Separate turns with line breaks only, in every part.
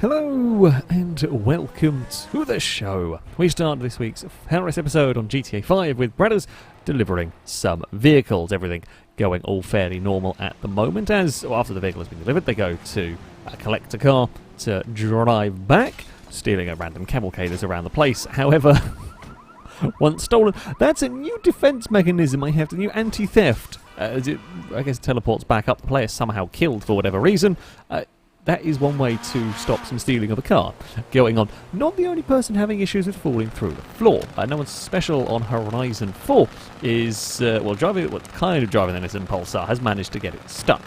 Hello and welcome to the show. We start this week's FailRace episode on GTA 5 with Brothers delivering some vehicles. Everything going all fairly normal at the moment as after the vehicle has been delivered they go to collect a car to drive back, stealing a random cavalcaders around the place. However, once stolen, that's a new defense mechanism I have, a new anti-theft. As it, I guess, teleports back up, the player somehow killed for whatever reason. That is one way to stop some stealing of a car going on. Not the only person having issues with falling through the floor. No one's special on Horizon 4 is, kind of driving an Impulsar has managed to get it stuck.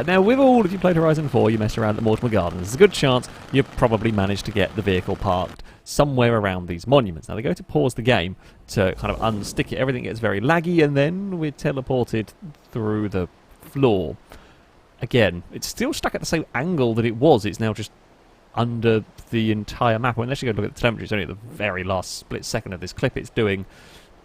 Now, with all, if you played Horizon 4, you messed around at Mortimer Gardens, there's a good chance you probably managed to get the vehicle parked somewhere around these monuments. Now, they go to pause the game to kind of unstick it. Everything gets very laggy, and then we're teleported through the floor. Again, it's still stuck at the same angle that it was. It's now just under the entire map. Unless you go look at the telemetry, it's only at the very last split second of this clip. It's doing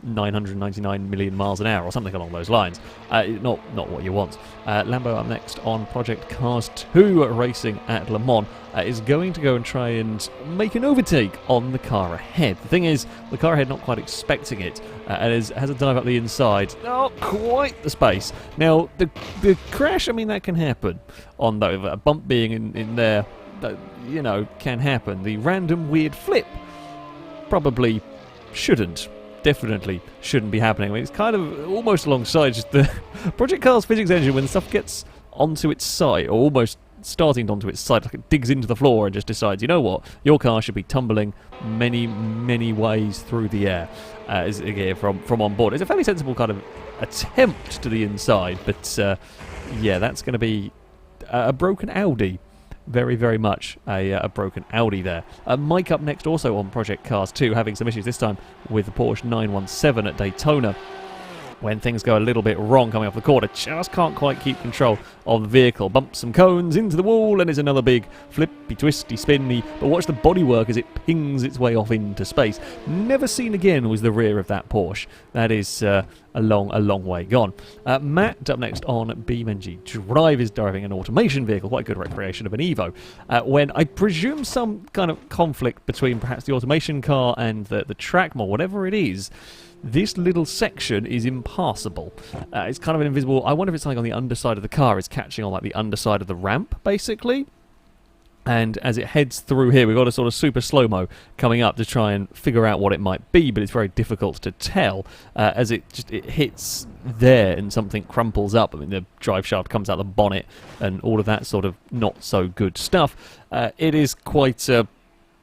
999 million miles an hour or something along those lines. Not what you want. Lambo up next on Project Cars 2 racing at Le Mans is going to go and try and make an overtake on the car ahead. The thing is, the car ahead not quite expecting it and has a dive up the inside. Not quite the space. Now, the crash, I mean, that can happen on a bump being in there, that, you know, can happen. The random weird flip probably shouldn't. Definitely shouldn't be happening. I mean, it's kind of almost alongside just the Project Cars physics engine when stuff gets onto its side, or almost starting onto its side, like it digs into the floor and just decides, you know what, your car should be tumbling many, many ways through the air from on board. It's a fairly sensible kind of attempt to the inside, but yeah, that's going to be a broken Audi. Very, very much a broken Audi there. Mike up next also on Project Cars 2, having some issues this time with the Porsche 917 at Daytona. When things go a little bit wrong coming off the corner, just can't quite keep control of the vehicle. Bumps some cones into the wall and is another big flippy, twisty, spinny. But watch the bodywork as it pings its way off into space. Never seen again was the rear of that Porsche. That is a long way gone. Matt up next on BeamNGDrive is driving an automation vehicle, quite a good recreation of an Evo. When I presume some kind of conflict between perhaps the automation car and the track mod, whatever it is, this little section is impassable. It's kind of an invisible. I wonder if it's something on the underside of the car. It's catching on like the underside of the ramp, basically. And as it heads through here, we've got a sort of super slow-mo coming up to try and figure out what it might be, but it's very difficult to tell as it hits there and something crumples up. I mean, the drive shaft comes out the bonnet and all of that sort of not so good stuff. It is quite a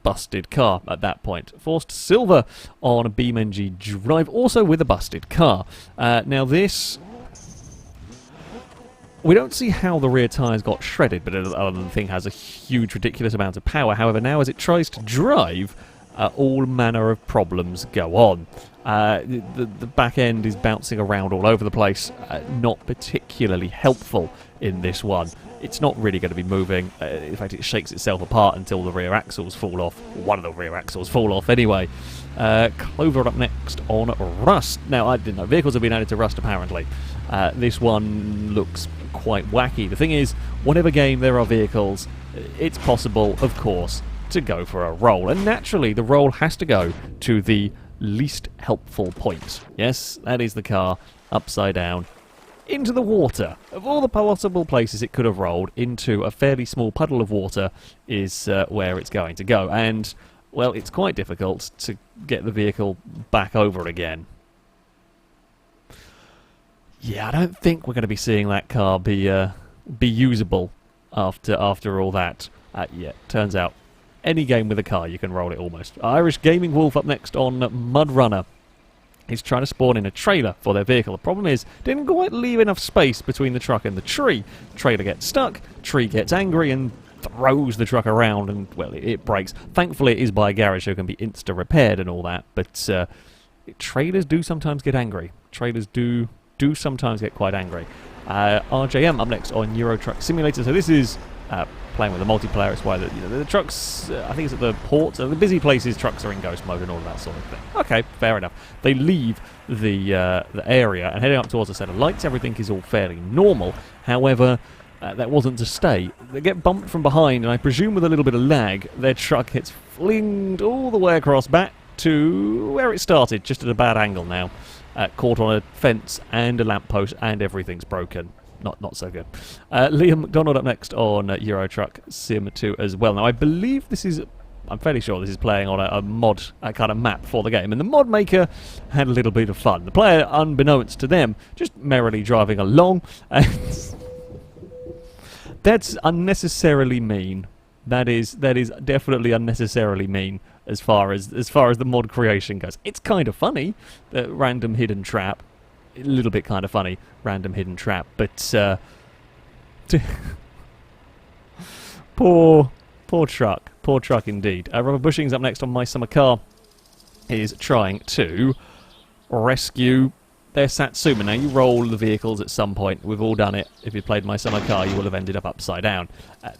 busted car at that point. ForcedSilver on a BeamNGDrive, also with a busted car. Now this, we don't see how the rear tyres got shredded, but other than the thing has a huge, ridiculous amount of power. However, now as it tries to drive, all manner of problems go on. The back end is bouncing around all over the place, not particularly helpful in this one. It's not really going to be moving. In fact, it shakes itself apart until the rear axles fall off. One of the rear axles fall off anyway. Clover up next on Rust. Now, I didn't know. Vehicles have been added to Rust, apparently. This one looks quite wacky. The thing is, whatever game there are vehicles, it's possible, of course, to go for a roll. And naturally, the roll has to go to the least helpful point. Yes, that is the car upside down into the water. Of all the possible places it could have rolled, into a fairly small puddle of water is where it's going to go. And, well, it's quite difficult to get the vehicle back over again. Yeah, I don't think we're going to be seeing that car be usable after all that. Yeah, turns out any game with a car, you can roll it almost. Irish Gaming Wolf up next on MudRunner. He's trying to spawn in a trailer for their vehicle. The problem is, didn't quite leave enough space between the truck and the tree. Trailer gets stuck, tree gets angry and throws the truck around and, well, it breaks. Thankfully, it is by a garage so it can be insta-repaired and all that, but trailers do sometimes get angry. Trailers do sometimes get quite angry. RJM up next on Euro Truck Simulator. So this is playing with the multiplayer. It's why the trucks, I think it's at the ports, the busy places, trucks are in ghost mode and all of that sort of thing. Okay, fair enough. They leave the area and heading up towards a set of lights. Everything is all fairly normal. However, that wasn't to stay. They get bumped from behind, and I presume with a little bit of lag, their truck gets flinged all the way across back to where it started, just at a bad angle now. Caught on a fence and a lamppost, and everything's broken. Not so good. Liam McDonald up next on Euro Truck Sim 2 as well. Now, I believe this is... I'm fairly sure this is playing on a mod kind of map for the game, and the mod maker had a little bit of fun. The player, unbeknownst to them, just merrily driving along, and that's unnecessarily mean. That is definitely unnecessarily mean as far as the mod creation goes. It's kind of funny, the random hidden trap, a little bit kind of funny, random hidden trap, but poor truck. Poor truck indeed. Rubber Bushing's up next on My Summer Car. Is trying to rescue their Satsuma. Now, you roll the vehicles at some point. We've all done it. If you played My Summer Car, you will have ended up upside down.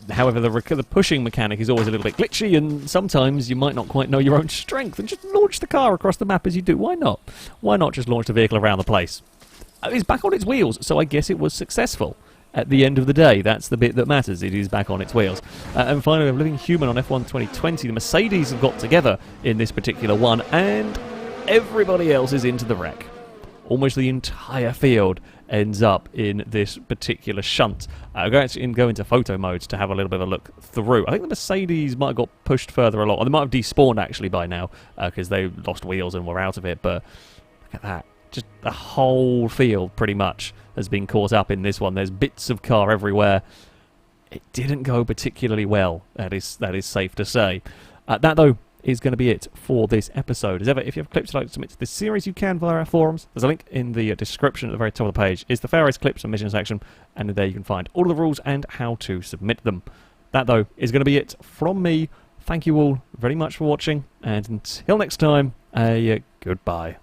However, the pushing mechanic is always a little bit glitchy, and sometimes you might not quite know your own strength, and just launch the car across the map as you do. Why not? Why not just launch the vehicle around the place? It's back on its wheels, so I guess it was successful. At the end of the day, that's the bit that matters. It is back on its wheels. And finally, we have Living Human on F1 2020. The Mercedes have got together in this particular one, and everybody else is into the wreck. Almost the entire field ends up in this particular shunt. I'll go into photo mode to have a little bit of a look through. I think the Mercedes might have got pushed further along. Or they might have despawned, actually, by now, because they lost wheels and were out of it. But look at that. Just the whole field, pretty much, has been caught up in this one. There's bits of car everywhere. It didn't go particularly well, that is safe to say. That, though, is going to be it for this episode. As ever, if you have clips you'd like to submit to this series, you can via our forums. There's a link in the description at the very top of the page. It's the FailRace clips and mission section, and there you can find all of the rules and how to submit them. That, though, is going to be it from me. Thank you all very much for watching, and until next time, goodbye.